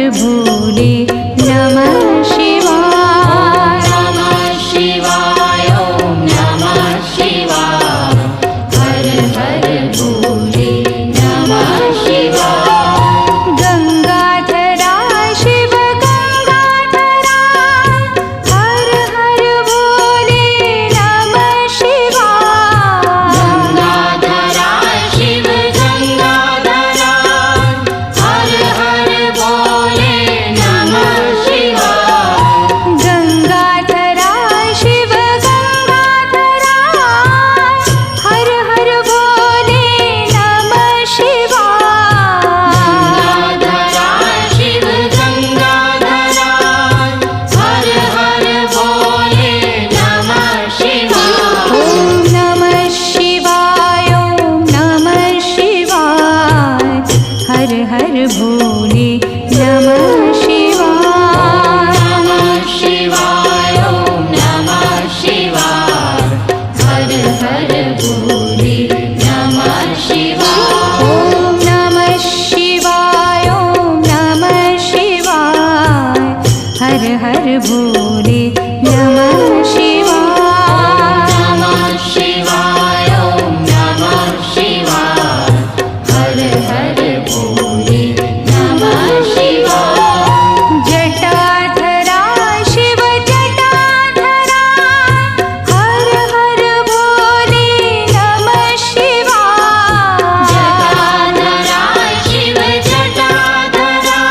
भोले नमः शिवाय। नमः शिवाय ॐ नमः शिवाय। हर हर भोले नमः शिवाय। गंगाधरा शिव गंगाधरा हर हर भोले नमः शिवाय। गंगाधरा शिव गंगाधरा हर हर भोले नमः शिवाय। गंगाधरा शिव गंगाधरा हर हर भोले नमः शिवाय। गंगाधरा शिव गंगाधरा हर हर भोले नमः शिवाय। ॐ नमः शिवाय ॐ नमः शिवाय। हर हर भोले नमः शिवाय। नमः शिवाय ॐ नमः शिवाय। हर हर भोले नमः शिवाय। ॐ नमः शिवाय ॐ नमः शिवाय। हर हर भोले नमः शिवाय। नमः शिवाय ॐ नमः शिवाय। हर हर भोले नमः शिवाय। जटाधरा शिव जटाधरा हर हर भोले नमः शिवाय। जटाधरा शिव जटाधरा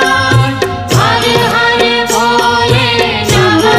हर हर भोले नमः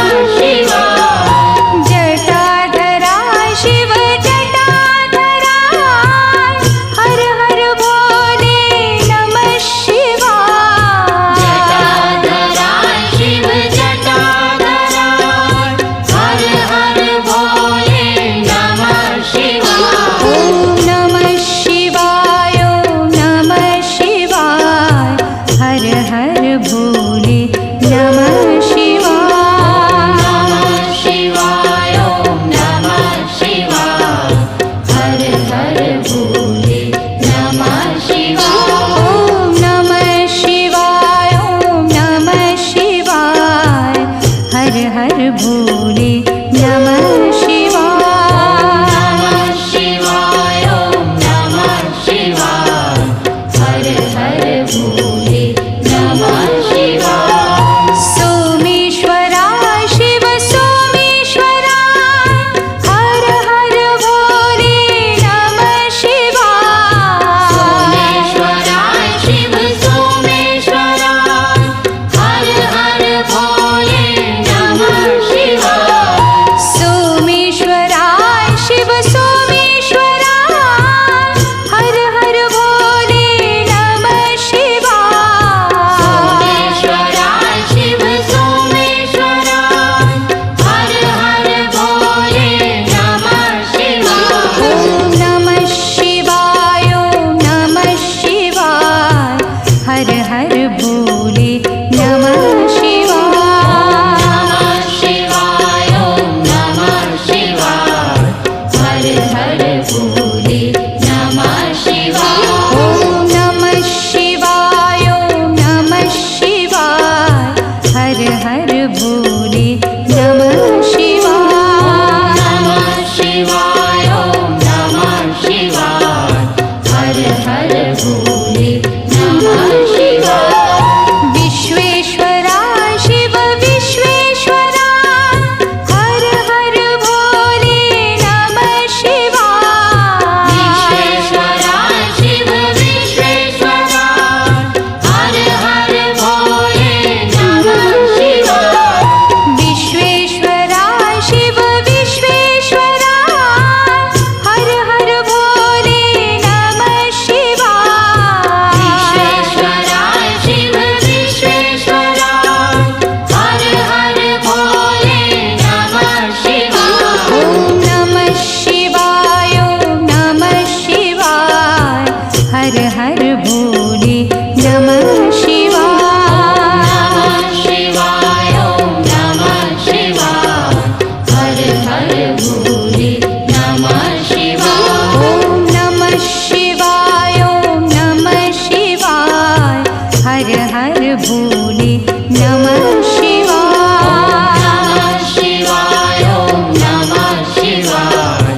भोले नमः शिवाय। नमः शिवाय ॐ नमः शिवाय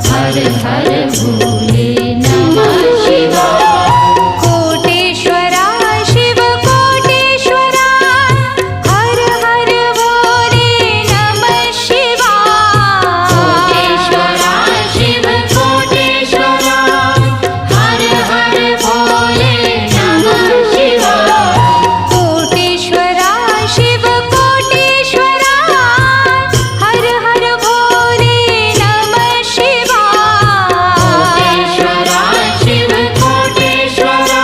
हर हर भोले नमः शिवाय। कोटेश्वरा शिव कोटेश्वरा हर हर भोले नमः शिवाय। कोटेश्वरा शिव कोटेश्वरा हर हर भोले नमः शिवाय। कोटेश्वरा शिव कोटेश्वरा हर हर भोले नमः शिवाय। कोटेश्वरा शिव कोटेश्वरा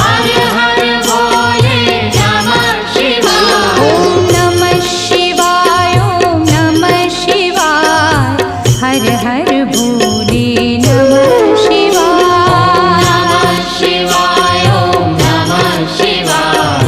हर हर भोले नमः शिवाय। ॐ नमः शिवाय ॐ नमः शिवाय हर हर भोले नमः शिवाय। नमः शिवाय ॐ नमः शिवाय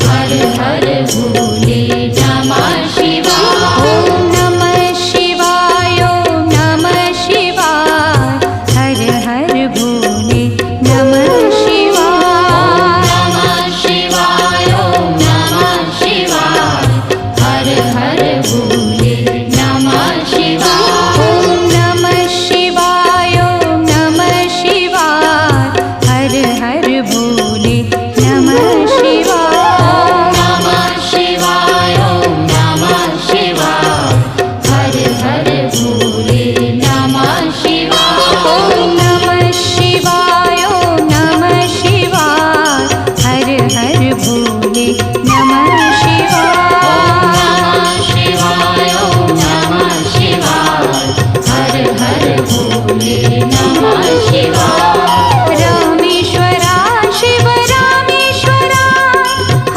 हर हर भोले नमः शिवाय। ॐ नमः शिवाय ॐ नमः शिवाय हर हर भोले नमः शिवाय। नमः शिवाय ॐ नमः शिवाय हर हर भोले नमः शिवाय। ॐ नमः शिवाय ॐ नमः शिवाय हर हर भोले नमः शिवाय। नमः शिवाय ॐ नमः शिवाय हर हर भोले नमः शिवाय। ॐ नमः शिवाय ॐ नमः शिवाय हर हर भोले नमः शिवाय। नमः शिवाय ॐ नमः शिवाय हर हर भोले नमः शिवाय। रामेश्वरा शिव रामेश्वरा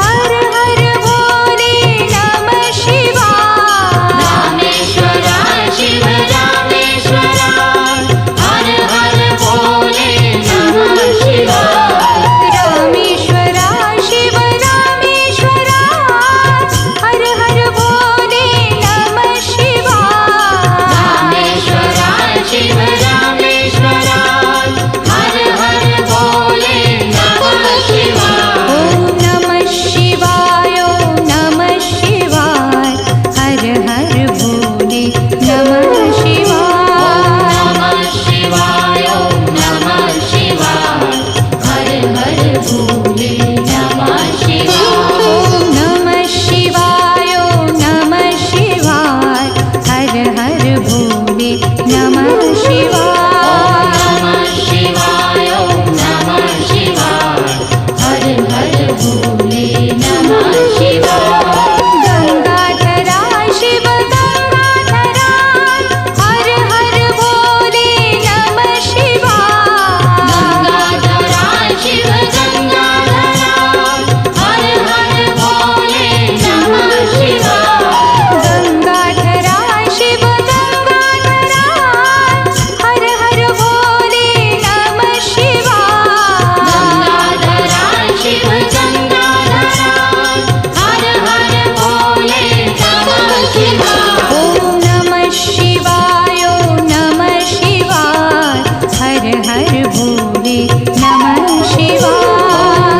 हर हर भोले नमः शिवाय। रामेश्वरा शिव रामेश्वरा हर हर भोले नमः शिवाय। रामेश्वरा शिव रामेश्वरा हर हर भोले नमः शिवाय। रामेश्वरा शिव रामेश्वरा हर हर भोले नमः शिवाय। ॐ नमः शिवाय ॐ नमः शिवाय हर हर भोले नमः शिवाय। नमः शिवाय ॐ नमः शिवाय हर हर भोले नमः शिवाय। ॐ नमः शिवाय ॐ नमः शिवाय हर हर भोले नमः शिवाय। नमः शिवाय ॐ नमः शिवाय हर हर भोले नमः शिवाय। गंगाधरा शिव गंगाधरा हर हर भोले नमः शिवाय। गंगाधरा शिव गंगाधरा हर हर भोले नमः शिवाय। गंगाधरा शिव गंगाधरा हर हर भोले नमः शिवाय। गंगाधरा शिव गंगाधरा हर हर भोले नमः शिवाय। ॐ नमः शिवाय ॐ नमः शिवाय हर हर भोले नमः शिवाय।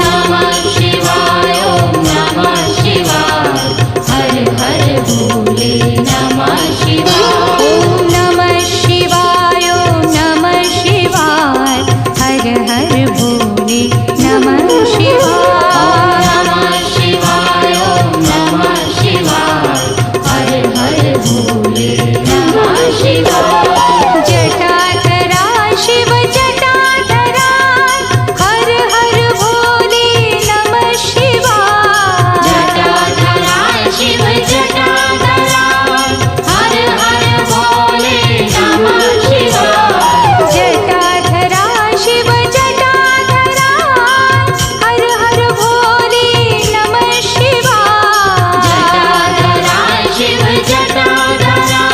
नमः शिवाय ॐ नमः शिवाय हर हर भोले नमः शिवाय। ॐ नमः शिवाय ॐ नमः शिवाय हर हर भोले नमः शिवाय। नमः शिवाय ॐ नमः शिवाय हर हर भोले नमः शिवाय। जटाधरा शिव जटाधरा हर हर भोले नमः शिवाय। जटाधरा शिव जटाधरा हर हर भोले नमः शिवाय। जटाधरा शिव जटाधरा हर हर भोले नमः शिवाय। जटाधरा शिव जटाधरा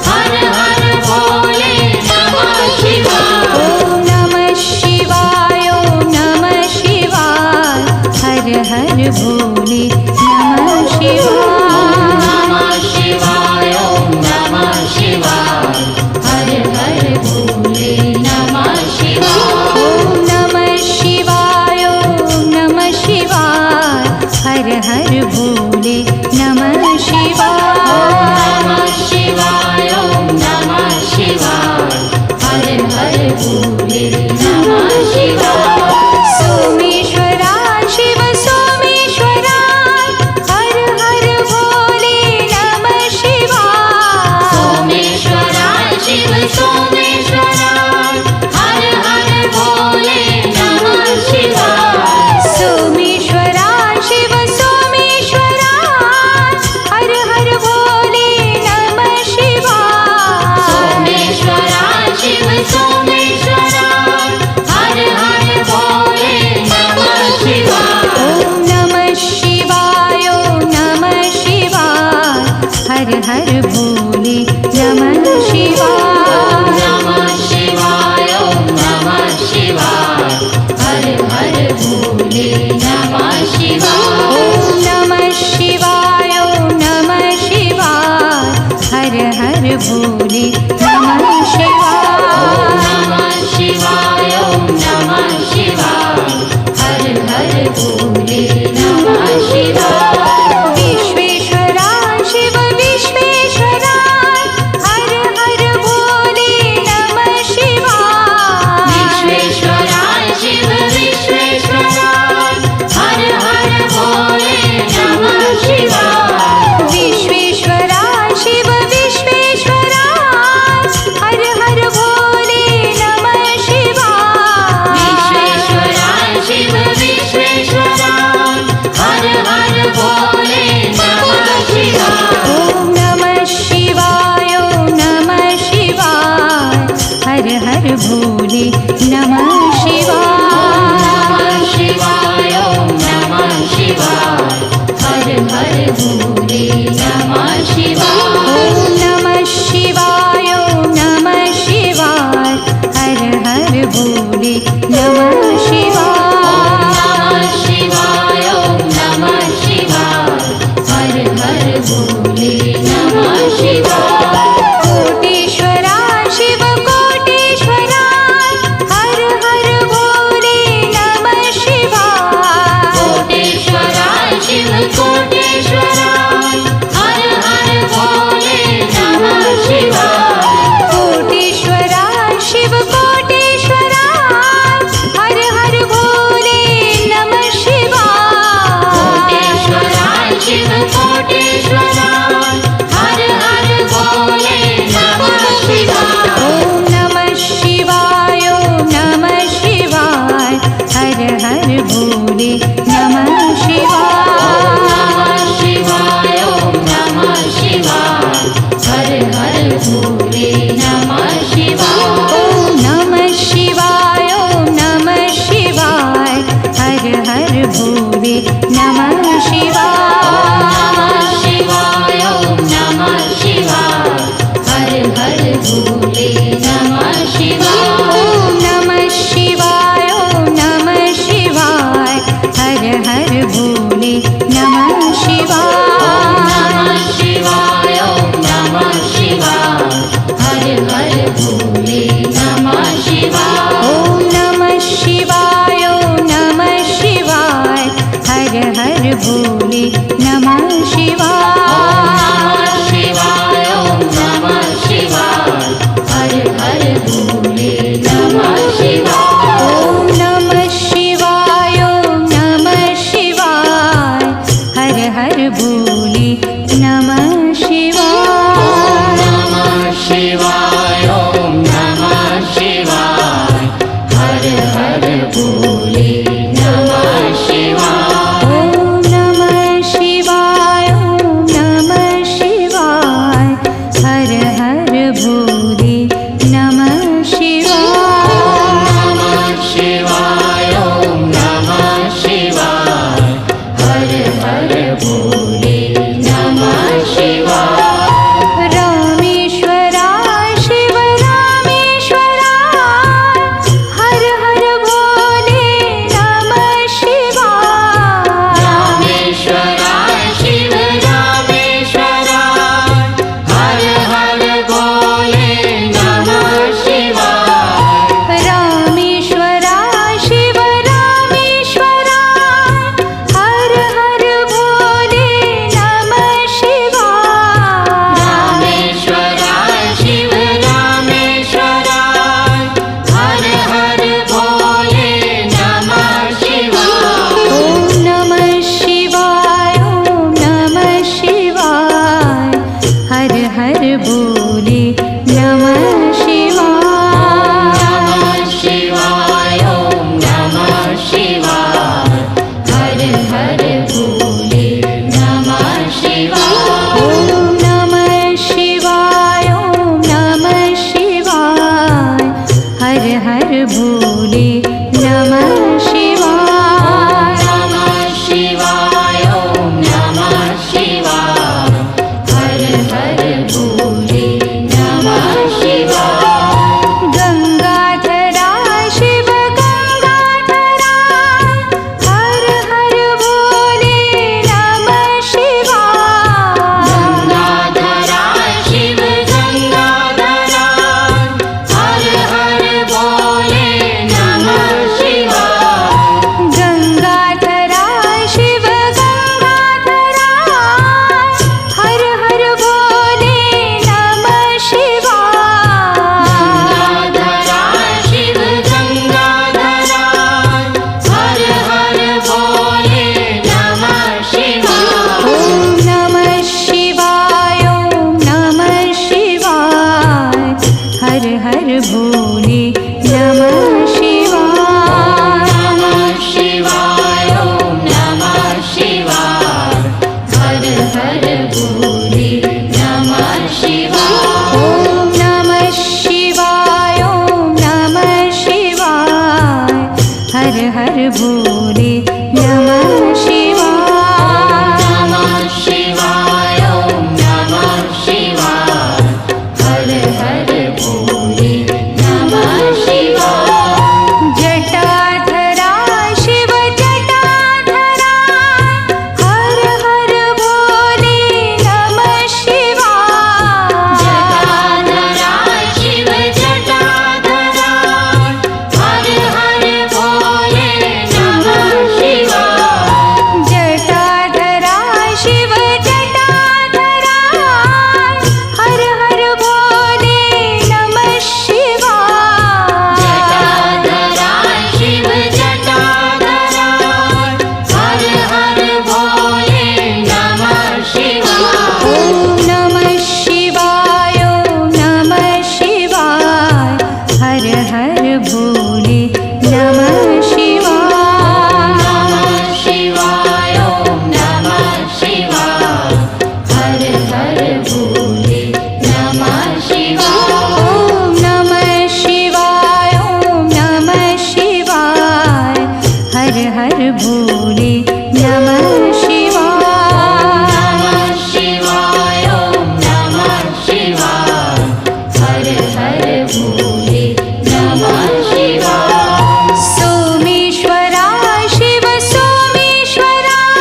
हर हर भोले नमः शिवाय। ॐ नमः शिवाय ॐ नमः शिवाय हर हर भोले नमः शिवाय। नमः शिवाय ॐ नमः शिवाय हर हर भोले नमः शिवाय। ॐ नमः शिवाय ॐ नमः शिवाय भोले नमः शिवाय। ॐ नमः शिवाय ॐ नमः शिवाय हर हर भोले नमः शिवाय। नमः शिवाय ॐ नमः शिवाय हर हर भोले नमः शिवाय। विश्वेश्वरा शिव विश्वेश्वरा हर हर भोले नमः शिवाय। विश्वेश्वराय शिव विश्वेश्वराय हर हर भोले नमः शिवाय। विश्वेश्वरा शिव विश्वेश्वरा हर हर भोले नमः शिवाय। विश्वेश्वराय शिव विश्वेश्वराय हर हर भोले नमः शिवाय। ॐ नमः शिवाय ॐ नमः शिवाय हर हर भोले नमः शिवाय। नमः शिवाय ॐ नमः शिवाय हर हर भोले नमः शिवाय। ॐ नमः शिवाय ॐ नमः शिवाय हर हर भोले नमः शिवाय। नमः शिवाय ॐ नमः शिवाय हर हर भोले नमः शिवाय। कोटेश्वरा शिव कोटेश्वरा हर हर भोले नमः शिवाय। कोटेश्वराय शिव कोटेश्वराय हर हर भोले नमः शिवाय। कोटेश्वरा शिव कोटेश्वरा हर हर भोले नमः शिवाय। कोटेश्वराय शिव कोटेश्वराय हर हर भोले नमः शिवाय। ॐ नमः शिवाय ॐ नमः शिवाय हर हर भोले नमः शिवाय। नमः शिवाय ॐ नमः शिवाय हर हर भोले नमः शिवाय। ॐ नमः शिवाय ॐ नमः शिवाय हर हर भोले नमः शिवाय। नमः शिवाय ॐ नमः शिवाय हर हर भोले नमः शिवाय। ॐ नमः शिवाय ॐ नमः शिवाय हर हर भोले नमः शिवाय। नमः शिवाय ॐ नमः शिवाय हर हर भोले नमः शिवाय। ॐ नमः शिवाय ॐ नमः शिवाय हर हर भोले नमः शिवाय। नमः शिवाय ॐ नमः शिवाय हर हर भोले नमः शिवाय। ॐ नमः शिवाय ॐ नमः शिवाय हर हर भोले नमः शिवाय। नमः शिवाय ॐ नमः शिवाय हर हर भोले नमः शिवाय। ॐ नमः शिवाय ॐ नमः शिवाय नमः शिवाय ॐ नमः शिवाय हर हर भोले नमः शिवाय सोमेश्वराय शिव सोमेश्वराय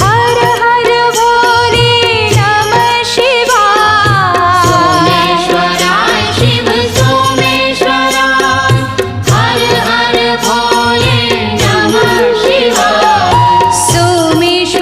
हर हर भोले नमः शिवाय सोमेश्वराय शिव सोमेश्वराय हर हर भोले नमः शिवाय सोमेश्वराय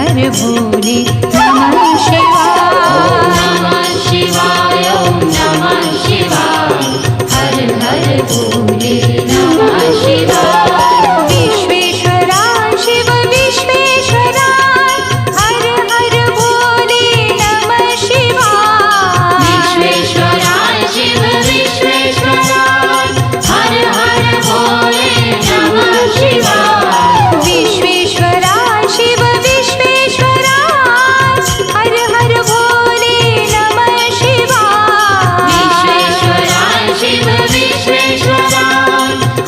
हर भोले नमः शिवाय। नमः शिवाय ओम नमः शिवाय हर हर भोले नमः शिवाय। विश्वेश्वरा शिव विश्वेश्वरा हर हर भोले नमः शिवाय। विश्वेश्वरा शिव विश्वेश्वरा हर हर भोले नमः शिवाय। विश्वेश्वरा शिव विश्वेश्वरा हर हर भोले नमः शिवाय। विश्वेश्वरा शिव विश्वेश्वरा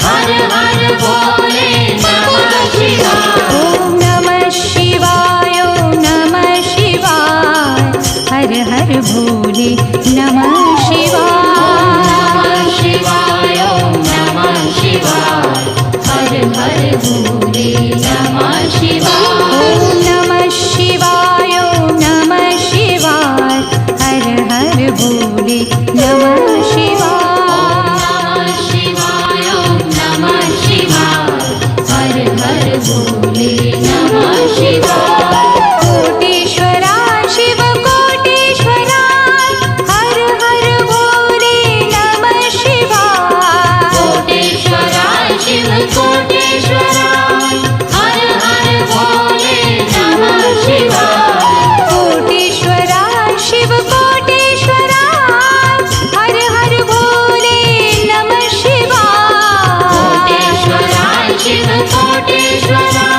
हर हर भोले नमः शिवाय। ओम नमः शिवाय ओम नमः शिवाय हर हर भोले नमः शिवाय। नमः शिवाय ओम नमः शिवाय हर हर भोले नमः शिवाय। ओम नमः शिवाय ओम नमः शिवाय हर हर भोले नमः शिवाय। नमः शिवाय ओम नमः शिवाय हर हर भोले नमः शिवाय। कोटेश्वरा शिव कोटेश्वरा हर हर भोले नमः शिवाय। कोटेश्वरा शिव कोटेश्वरा हर हर भोले नमः शिवाय। कोटेश्वरा शिव कोटेश्वरा हर हर भोले नमः शिवाय। कोटेश्वरा शिव कोटेश्वरा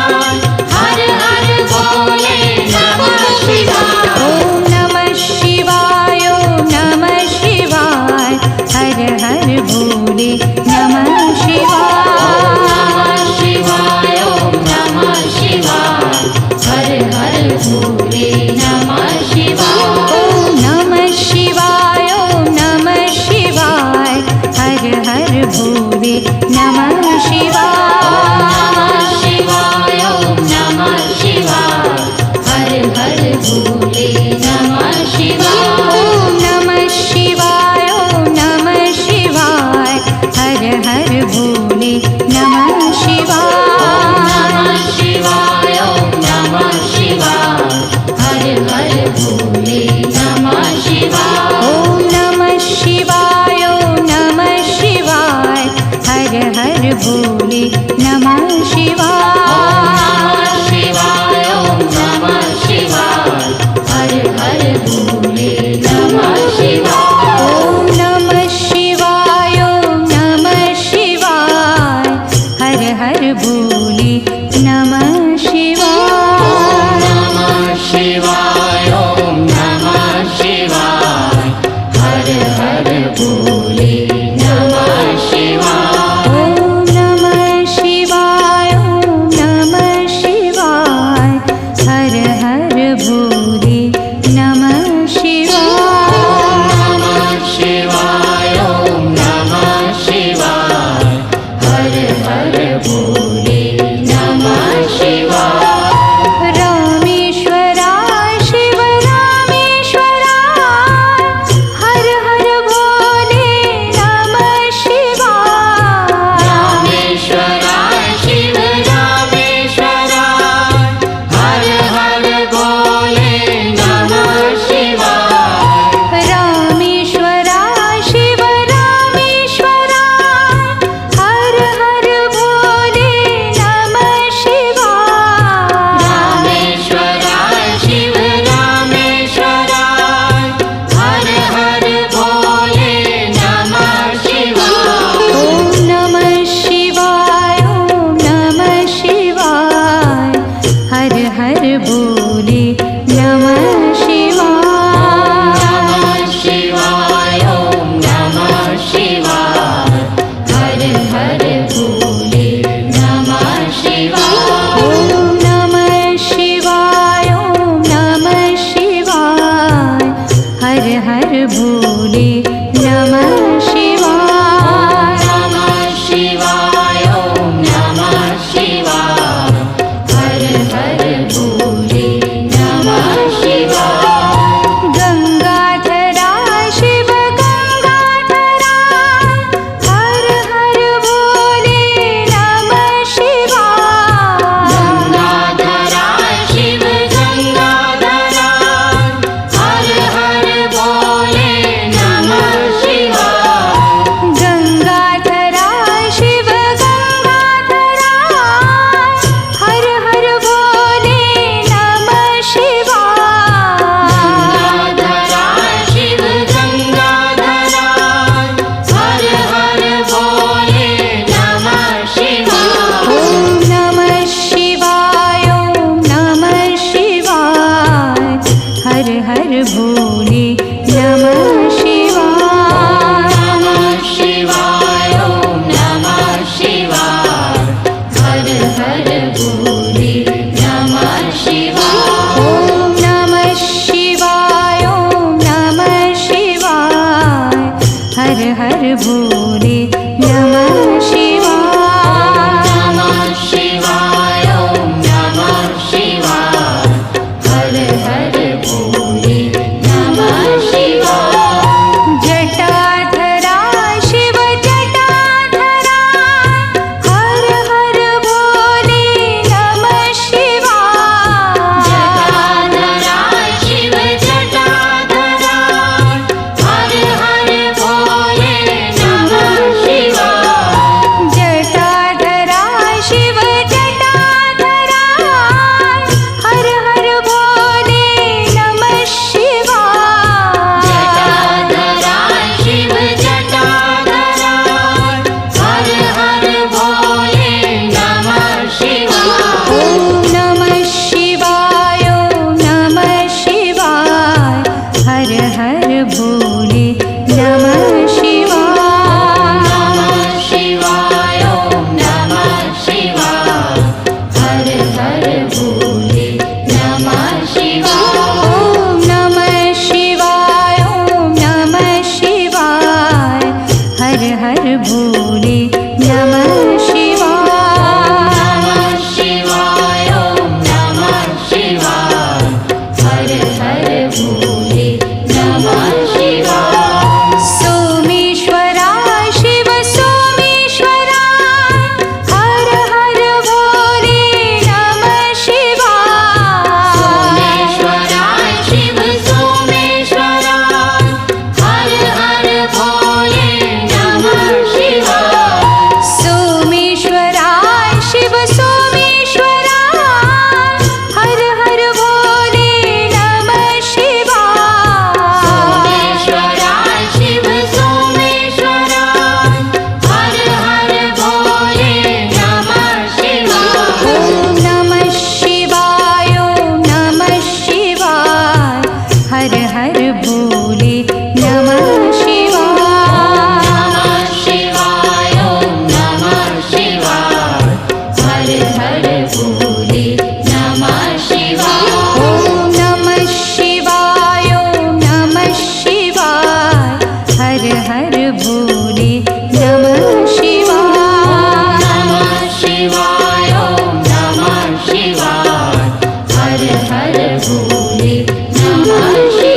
हर हर भोले नमः शिवाय। ओम नमः शिवाय ओम नमः शिवाय हर हर भोले नमः शिवाय। नमः शिवाय ओम नमः शिवाय हर हर भोले नमः शिवाय। ओम नमः शिवाय ओम नमः शिवाय हर हर भोले नमः शिवाय। नमः शिवाय ओम नमः शिवाय हर हर भोले नमः शिवाय। ओम नमः शिवाय ओम नमः शिवाय हर हर भोले नमः शिवाय। नमः शिवाय ओम नमः शिवाय हर हर भोले नमः शिवाय। ओम नमः शिवाय ओम नमः शिवाय हर हर भोले नमः शिवाय। नमः शिवाय ओम नमः शिवाय हर हर भोले नमः शिवाय। ओम नमः शिवाय ओम नमः शिवाय हर हर भोले नमः शिवाय। नमः शिवाय ओम नमः शिवाय हर हर भोले नमः शिवाय। ओम नमः शिवाय ओम नमः शिवाय हर हर भोले नमः शिवाय। नमः शिवाय ओम नमः शिवाय हर हर भोले नमः शिवाय। रामेश्वरा शिव रामेश्वरा हर हर भोले नमः शिवाय। रामेश्वरा शिव रामेश्वरा हर हर भोले नमः शिवाय। रामेश्वरा शिव रामेश्वरा हर हर भोले नमः शिवाय। रामेश्वरा शिव रामेश्वरा हर हर भोले नमः शिवाय। ओम नमः शिवाय ओम नमः शिवाय हर हर भोले नमः शिवाय। नमः शिवाय ओम नमः शिवाय हर हर भोले नमः शिवाय। ओम नमः शिवाय ओम नमः शिवाय हर हर भोले नमः शिवाय। नमः शिवाय ओम नमः शिवाय हर हर भोले नमः शिवाय। शिवाय ॐ नमः शिवाय ॐ नमः शिवाय हर हर भोले नमः शिवाय नमः शिवाय ॐ नमः शिवाय हर हर भोले नमः शिवाय सोमेश्वराय शिव सोमेश्वराय हर हर भोले नमः शिवाय सोमेश्वराय शिव सोमेश्वराय हर हर भोले नमः शिवाय सोमेश्वराय शिव सोमेश्वराय हर हर भोले नमः शिवाय सोमेश्वराय शिव सोमेश्वराय हर हर भोले नमः शिवाय ॐ नमः शिवाय ॐ नमः शिवाय हर हर भोले नमः शिवाय नमः शिवाय ॐ नमः शिवाय हर हर भोले नमः शिवाय ॐ नमः शिवाय ॐ नमः शिवाय हर हर भोले नमः शिवाय नमः शिवाय ॐ नमः शिवाय हर हर भोले नमः शिवाय